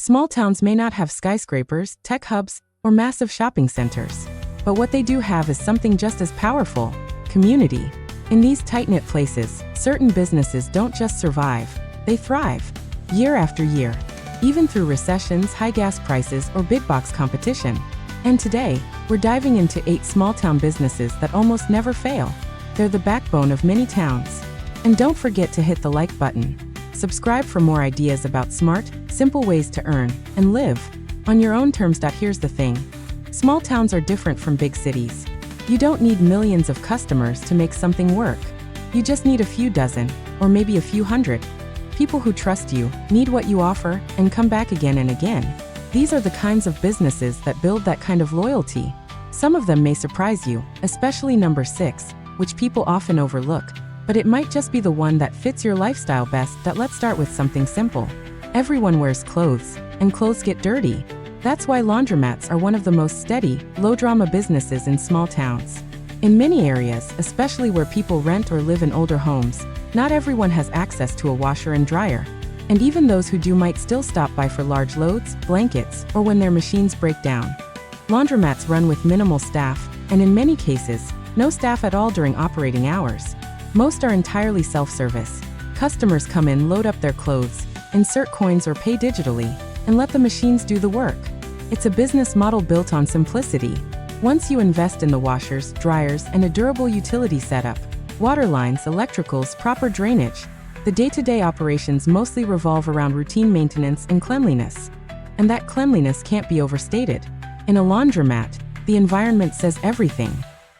Small towns may not have skyscrapers, tech hubs, or massive shopping centers. But what they do have is something just as powerful: community. In these tight-knit places, certain businesses don't just survive, they thrive. Year after year. Even through recessions, high gas prices, or big-box competition. And today, we're diving into 8 small-town businesses that almost never fail. They're the backbone of many towns. And don't forget to hit the like button. Subscribe for more ideas about smart, simple ways to earn and live on your own terms. Here's the thing. Small towns are different from big cities. You don't need millions of customers to make something work. You just need a few dozen, or maybe a few hundred. People who trust you, need what you offer, and come back again and again. These are the kinds of businesses that build that kind of loyalty. Some of them may surprise you, especially number 6, which people often overlook. But it might just be the one that fits your lifestyle best. Let's start with something simple. Everyone wears clothes, and clothes get dirty. That's why laundromats are one of the most steady, low-drama businesses in small towns. In many areas, especially where people rent or live in older homes, not everyone has access to a washer and dryer. And even those who do might still stop by for large loads, blankets, or when their machines break down. Laundromats run with minimal staff, and in many cases, no staff at all during operating hours. Most are entirely self-service. Customers come in, load up their clothes, insert coins or pay digitally, and let the machines do the work. It's a business model built on simplicity. Once you invest in the washers, dryers, and a durable utility setup, water lines, electricals, proper drainage, the day-to-day operations mostly revolve around routine maintenance and cleanliness. And that cleanliness can't be overstated. In a laundromat, the environment says everything.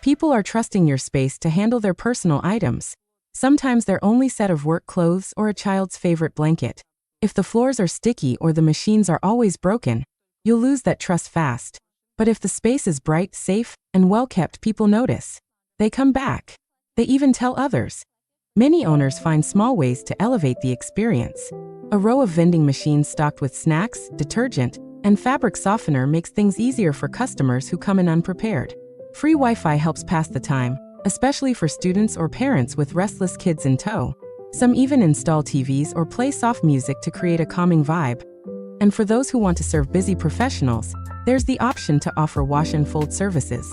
People are trusting your space to handle their personal items. Sometimes their only set of work clothes or a child's favorite blanket. If the floors are sticky or the machines are always broken, you'll lose that trust fast. But if the space is bright, safe, and well-kept, people notice. They come back. They even tell others. Many owners find small ways to elevate the experience. A row of vending machines stocked with snacks, detergent, and fabric softener makes things easier for customers who come in unprepared. Free Wi-Fi helps pass the time, especially for students or parents with restless kids in tow. Some even install TVs or play soft music to create a calming vibe. And for those who want to serve busy professionals, there's the option to offer wash and fold services.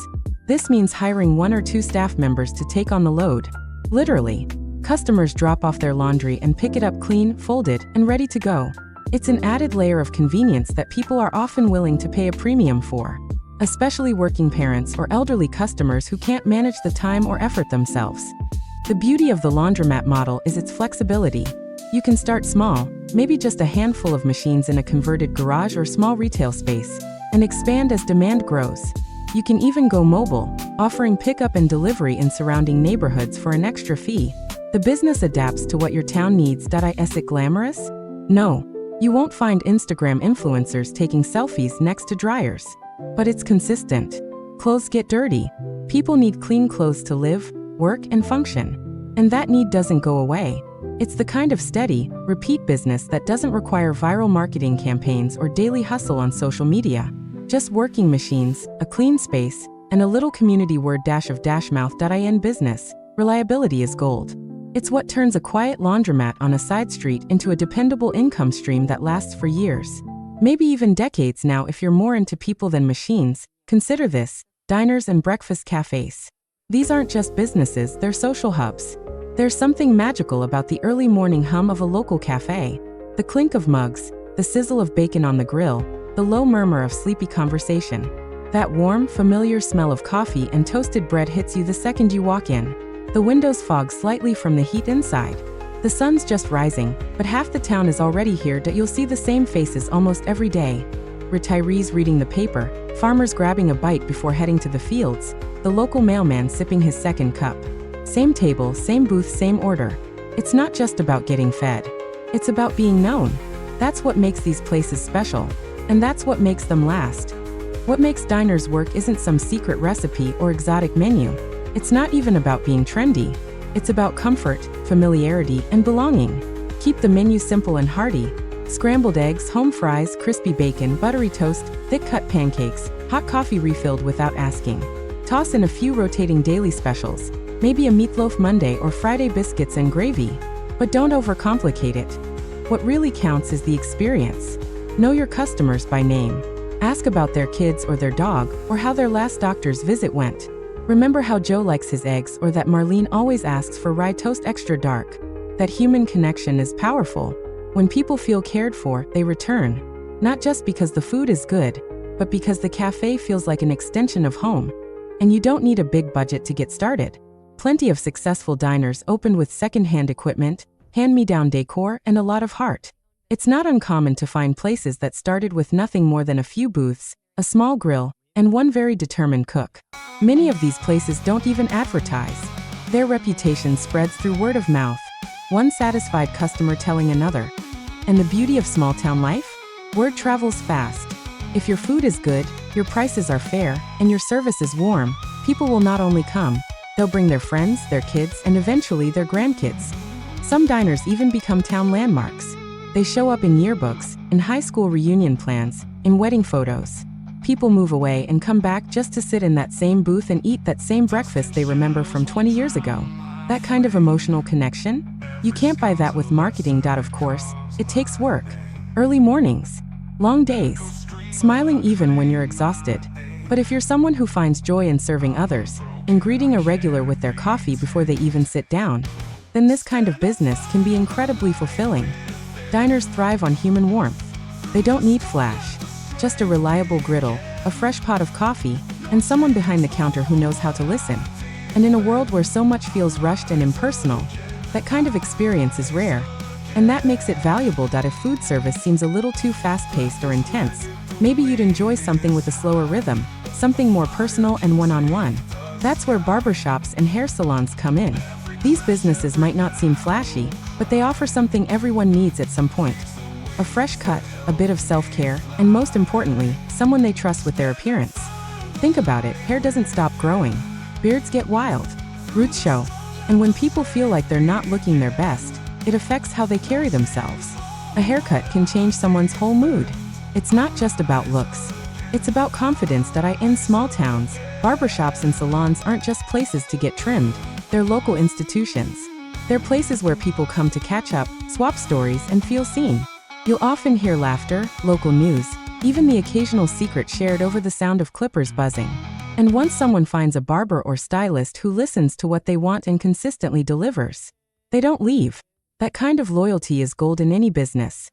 This means hiring 1 or 2 staff members to take on the load. Literally, customers drop off their laundry and pick it up clean, folded, and ready to go. It's an added layer of convenience that people are often willing to pay a premium for. Especially working parents or elderly customers who can't manage the time or effort themselves. The beauty of the laundromat model is its flexibility. You can start small, maybe just a handful of machines in a converted garage or small retail space, and expand as demand grows. You can even go mobile, offering pickup and delivery in surrounding neighborhoods for an extra fee. The business adapts to what your town needs. Is it glamorous? No. You won't find Instagram influencers taking selfies next to dryers. But it's consistent. Clothes get dirty. People need clean clothes to live, work, and function. And that need doesn't go away. It's the kind of steady, repeat business that doesn't require viral marketing campaigns or daily hustle on social media. Just working machines, a clean space, and a little community word of mouth.in business. Reliability is gold. It's what turns a quiet laundromat on a side street into a dependable income stream that lasts for years. Maybe even decades. Now, if you're more into people than machines, consider this: diners and breakfast cafes. These aren't just businesses, they're social hubs. There's something magical about the early morning hum of a local cafe. The clink of mugs, the sizzle of bacon on the grill, the low murmur of sleepy conversation. That warm, familiar smell of coffee and toasted bread hits you the second you walk in. The windows fog slightly from the heat inside. The sun's just rising, but half the town is already here. You'll see the same faces almost every day. Retirees reading the paper, farmers grabbing a bite before heading to the fields, the local mailman sipping his second cup. Same table, same booth, same order. It's not just about getting fed. It's about being known. That's what makes these places special. And that's what makes them last. What makes diners work isn't some secret recipe or exotic menu. It's not even about being trendy. It's about comfort, familiarity, and belonging. Keep the menu simple and hearty. Scrambled eggs, home fries, crispy bacon, buttery toast, thick-cut pancakes, hot coffee refilled without asking. Toss in a few rotating daily specials, maybe a meatloaf Monday or Friday biscuits and gravy. But don't overcomplicate it. What really counts is the experience. Know your customers by name. Ask about their kids or their dog, or how their last doctor's visit went. Remember how Joe likes his eggs, or that Marlene always asks for rye toast extra dark. That human connection is powerful. When people feel cared for, they return. Not just because the food is good, but because the cafe feels like an extension of home. And you don't need a big budget to get started. Plenty of successful diners opened with second-hand equipment, hand-me-down decor, and a lot of heart. It's not uncommon to find places that started with nothing more than a few booths, a small grill, and one very determined cook. Many of these places don't even advertise. Their reputation spreads through word of mouth, one satisfied customer telling another. And the beauty of small-town life? Word travels fast. If your food is good, your prices are fair, and your service is warm, people will not only come, they'll bring their friends, their kids, and eventually their grandkids. Some diners even become town landmarks. They show up in yearbooks, in high school reunion plans, in wedding photos. People move away and come back just to sit in that same booth and eat that same breakfast they remember from 20 years ago. That kind of emotional connection? You can't buy that with marketing. Of course, it takes work. Early mornings, long days, smiling even when you're exhausted. But if you're someone who finds joy in serving others, in greeting a regular with their coffee before they even sit down, then this kind of business can be incredibly fulfilling. Diners thrive on human warmth. They don't need flash, just a reliable griddle, a fresh pot of coffee, and someone behind the counter who knows how to listen. And in a world where so much feels rushed and impersonal, that kind of experience is rare. And that makes it valuable. If food service seems a little too fast-paced or intense, maybe you'd enjoy something with a slower rhythm, something more personal and one-on-one. That's where barbershops and hair salons come in. These businesses might not seem flashy, but they offer something everyone needs at some point. A fresh cut, a bit of self-care, and most importantly, someone they trust with their appearance. Think about it, hair doesn't stop growing. Beards get wild. Roots show. And when people feel like they're not looking their best, it affects how they carry themselves. A haircut can change someone's whole mood. It's not just about looks. It's about confidence. In small towns, barbershops and salons aren't just places to get trimmed. They're local institutions. They're places where people come to catch up, swap stories, and feel seen. You'll often hear laughter, local news, even the occasional secret shared over the sound of clippers buzzing. And once someone finds a barber or stylist who listens to what they want and consistently delivers, they don't leave. That kind of loyalty is gold in any business.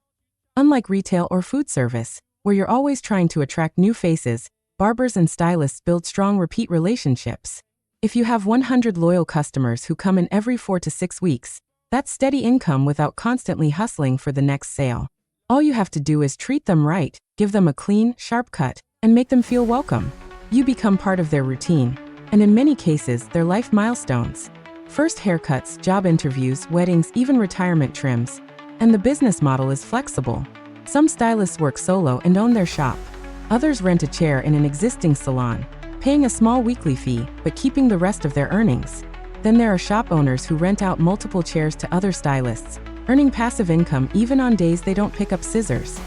Unlike retail or food service, where you're always trying to attract new faces, barbers and stylists build strong repeat relationships. If you have 100 loyal customers who come in every 4 to 6 weeks, that's steady income without constantly hustling for the next sale. All you have to do is treat them right, give them a clean, sharp cut, and make them feel welcome. You become part of their routine, and in many cases, their life milestones. First haircuts, job interviews, weddings, even retirement trims. And the business model is flexible. Some stylists work solo and own their shop. Others rent a chair in an existing salon, paying a small weekly fee, but keeping the rest of their earnings. Then there are shop owners who rent out multiple chairs to other stylists, earning passive income even on days they don't pick up scissors.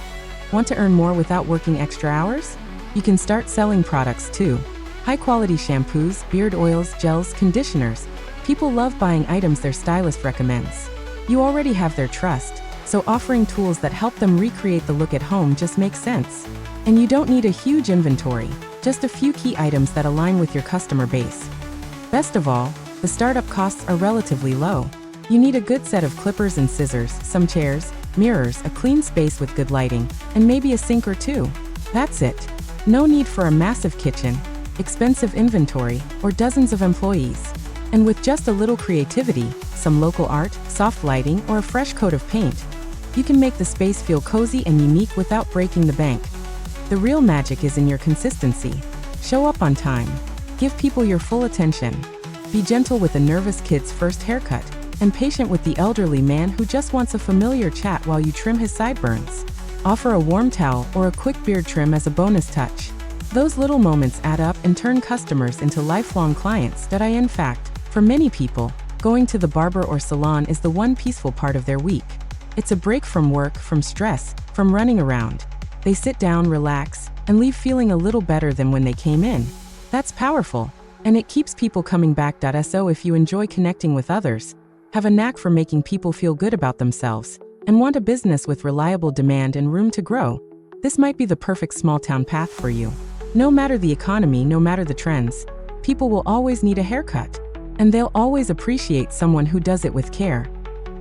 Want to earn more without working extra hours? You can start selling products too. High-quality shampoos, beard oils, gels, conditioners. People love buying items their stylist recommends. You already have their trust, so offering tools that help them recreate the look at home just makes sense. And you don't need a huge inventory, just a few key items that align with your customer base. Best of all, the startup costs are relatively low. You need a good set of clippers and scissors, some chairs, mirrors, a clean space with good lighting, and maybe a sink or two. That's it. No need for a massive kitchen, expensive inventory, or dozens of employees. And with just a little creativity, some local art, soft lighting, or a fresh coat of paint, you can make the space feel cozy and unique without breaking the bank. The real magic is in your consistency. Show up on time. Give people your full attention. Be gentle with a nervous kid's first haircut, and patient with the elderly man who just wants a familiar chat while you trim his sideburns. Offer a warm towel or a quick beard trim as a bonus touch. Those little moments add up and turn customers into lifelong clients. In fact, for many people, going to the barber or salon is the one peaceful part of their week. It's a break from work, from stress, from running around. They sit down, relax, and leave feeling a little better than when they came in. That's powerful, and it keeps people coming back. So if you enjoy connecting with others, have a knack for making people feel good about themselves, and want a business with reliable demand and room to grow, This might be the perfect small town path for you. No matter the economy, no matter the trends, people will always need a haircut, and they'll always appreciate someone who does it with care.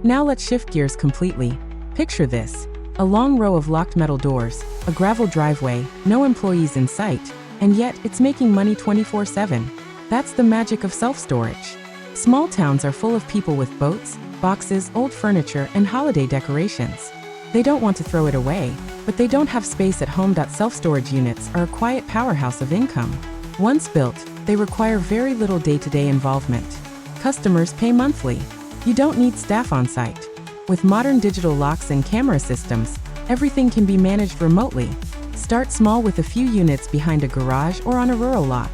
Now let's shift gears completely. Picture this: a long row of locked metal doors, a gravel driveway, no employees in sight, and yet it's making money 24/7. That's the magic of self-storage. Small towns are full of people with boats, boxes, old furniture, and holiday decorations. They don't want to throw it away, but they don't have space at home. Self-storage units are a quiet powerhouse of income. Once built, they require very little day-to-day involvement. Customers pay monthly. You don't need staff on site. With modern digital locks and camera systems, everything can be managed remotely. Start small with a few units behind a garage or on a rural lot.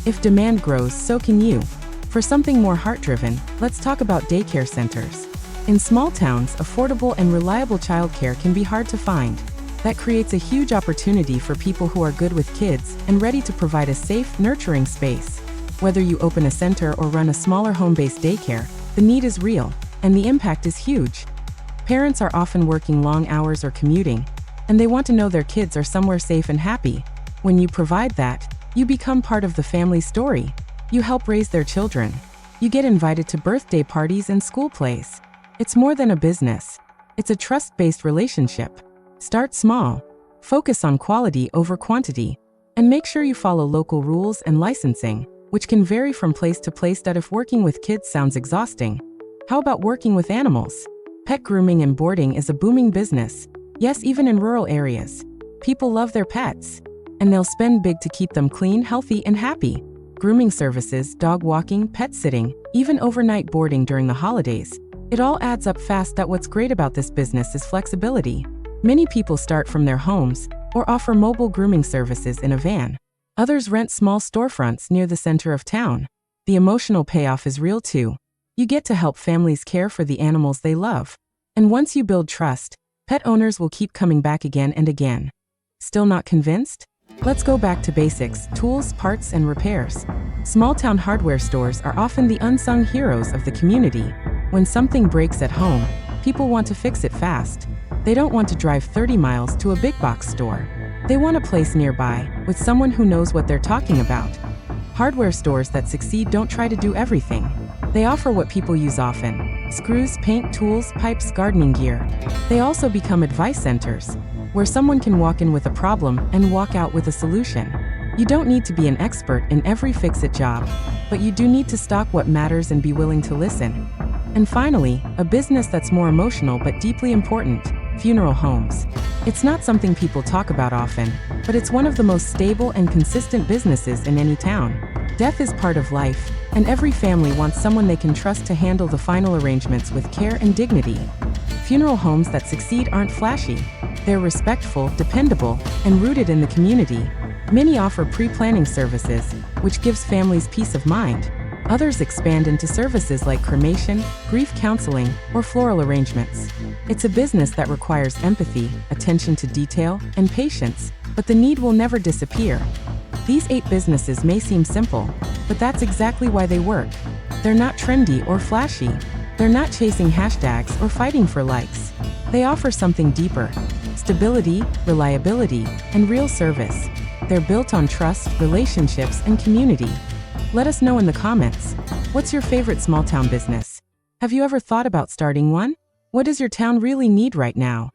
If demand grows, so can you. For something more heart-driven, let's talk about daycare centers. In small towns, affordable and reliable childcare can be hard to find. That creates a huge opportunity for people who are good with kids and ready to provide a safe, nurturing space. Whether you open a center or run a smaller home-based daycare, the need is real, and the impact is huge. Parents are often working long hours or commuting, and they want to know their kids are somewhere safe and happy. When you provide that, you become part of the family story. You help raise their children. You get invited to birthday parties and school plays. It's more than a business. It's a trust-based relationship. Start small. Focus on quality over quantity. And make sure you follow local rules and licensing, which can vary from place to place. If working with kids sounds exhausting, how about working with animals? Pet grooming and boarding is a booming business. Yes, even in rural areas. People love their pets, and they'll spend big to keep them clean, healthy, and happy. Grooming services, dog walking, pet sitting, even overnight boarding during the holidays. It all adds up fast. What's great about this business is flexibility. Many people start from their homes or offer mobile grooming services in a van. Others rent small storefronts near the center of town. The emotional payoff is real too. You get to help families care for the animals they love. And once you build trust, pet owners will keep coming back again and again. Still not convinced? Let's go back to basics: tools, parts, and repairs. Small-town hardware stores are often the unsung heroes of the community. When something breaks at home, people want to fix it fast. They don't want to drive 30 miles to a big box store. They want a place nearby, with someone who knows what they're talking about. Hardware stores that succeed don't try to do everything. They offer what people use often: screws, paint, tools, pipes, gardening gear. They also become advice centers, where someone can walk in with a problem and walk out with a solution. You don't need to be an expert in every fix-it job, but you do need to stock what matters and be willing to listen. And finally, a business that's more emotional but deeply important: funeral homes. It's not something people talk about often, but it's one of the most stable and consistent businesses in any town. Death is part of life, and every family wants someone they can trust to handle the final arrangements with care and dignity. Funeral homes that succeed aren't flashy. They're respectful, dependable, and rooted in the community. Many offer pre-planning services, which gives families peace of mind. Others expand into services like cremation, grief counseling, or floral arrangements. It's a business that requires empathy, attention to detail, and patience, but the need will never disappear. These 8 businesses may seem simple, but that's exactly why they work. They're not trendy or flashy. They're not chasing hashtags or fighting for likes. They offer something deeper: stability, reliability, and real service. They're built on trust, relationships, and community. Let us know in the comments. What's your favorite small town business? Have you ever thought about starting one? What does your town really need right now?